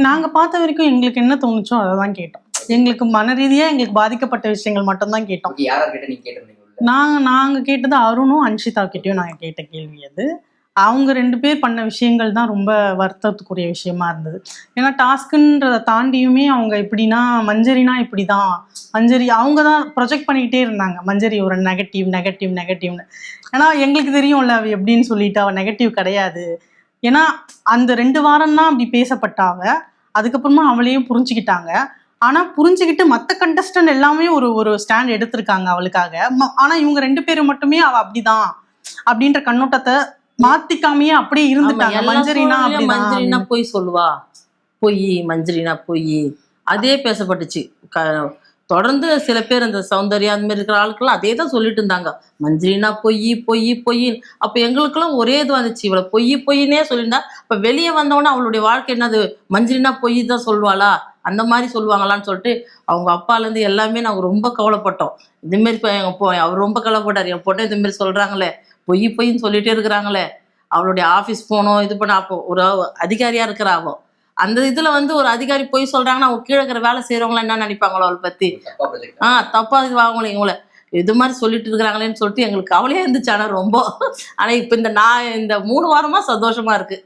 நாங்க பார்த்த வரைக்கும் எங்களுக்கு என்ன தோணுச்சோ அதை தான் கேட்டோம். எங்களுக்கு மன ரீதியா எங்களுக்கு பாதிக்கப்பட்ட விஷயங்கள் மட்டும் தான் கேட்டோம். யார்கிட்ட நீங்க கேட்டிருந்தீங்க? நாங்க கேட்டது அருணும் அன்ஷிதா கிட்டயும் நாங்க கேட்ட கேள்வி அது. அவங்க 2 பேர் பண்ண விஷயங்கள் தான் ரொம்ப வருத்தத்துக்குரிய விஷயமா இருந்தது. ஏன்னா டாஸ்க்குன்றதை தாண்டியுமே அவங்க எப்படின்னா மஞ்சரினா இப்படிதான், மஞ்சரி அவங்க தான் ப்ரொஜெக்ட் பண்ணிக்கிட்டே இருந்தாங்க. மஞ்சரி ஒரு நெகட்டிவ் நெகட்டிவ் நெகட்டிவ்னு. ஏன்னா எங்களுக்கு தெரியும்ல அவ எப்படின்னு சொல்லிட்டு அவ நெகட்டிவ் கிடையாது. ஏன்னா அந்த 2 வாரம் தான் அப்படி பேசப்பட்டாவ. அதுக்கப்புறமா அவளையும் புரிஞ்சுக்கிட்டாங்க. ஆனா புரிஞ்சுக்கிட்டு மத்த கண்டஸ்டன்ட் எல்லாமே ஒரு ஸ்டாண்ட் எடுத்திருக்காங்க அவளுக்காக. ஆனா இவங்க 2 பேரும் மட்டுமே அவ அப்படிதான் அப்படின்ற கண்ணோட்டத்தை மாத்திக்காமையே அப்படியே இருந்துட்டாங்க. மஞ்சரினா மஞ்சரினா பொய் சொல்லுவா, பொய் மஞ்சரினா பொய், அதே பேசப்பட்டுச்சு. தொடர்ந்து சில பேர் அந்த சௌந்தர்யா அந்த மாதிரி இருக்கிற ஆளுக்கெல்லாம் அதே தான் சொல்லிட்டு இருந்தாங்க, மஞ்சரினா பொய் பொய் பொய்ன்னு. அப்போ எங்களுக்கெல்லாம் ஒரே இது வந்துச்சு, இவளை பொய் பொய்னே சொல்லியிருந்தா இப்போ வெளியே வந்தவொடனே அவளுடைய வாழ்க்கை என்னது, மஞ்சரினா பொய் தான் சொல்லுவாளா, அந்த மாதிரி சொல்லுவாங்களான்னு சொல்லிட்டு அவங்க அப்பாலேருந்து எல்லாமே நாங்கள் ரொம்ப கவலைப்பட்டோம். இதுமாரி அவர் ரொம்ப கவலைப்பட்டார், என் பொண்ணை இதுமாரி சொல்கிறாங்களே, பொய் பொய்ன்னு சொல்லிகிட்டே இருக்கிறாங்களே, அவளுடைய ஆஃபீஸ் போனோம் இது பண்ண. அப்போ ஒரு அதிகாரியாக இருக்கிறாவோ அந்த இதில் வந்து ஒரு அதிகாரி பொய் சொல்கிறாங்கன்னா அவங்க கீழே இருக்கிற வேலை செய்கிறவங்களாம் என்ன நினைப்பாங்களோ அவளை பற்றி, தப்பா இது வாங்கணும் இவங்கள இது மாதிரி சொல்லிட்டு இருக்கிறாங்களேன்னு சொல்லிட்டு எங்களுக்கு கவலையாக இருந்துச்சு. ஆனால் ரொம்ப ஆனால் இப்போ இந்த 3 வாரமாக சந்தோஷமாக இருக்குது.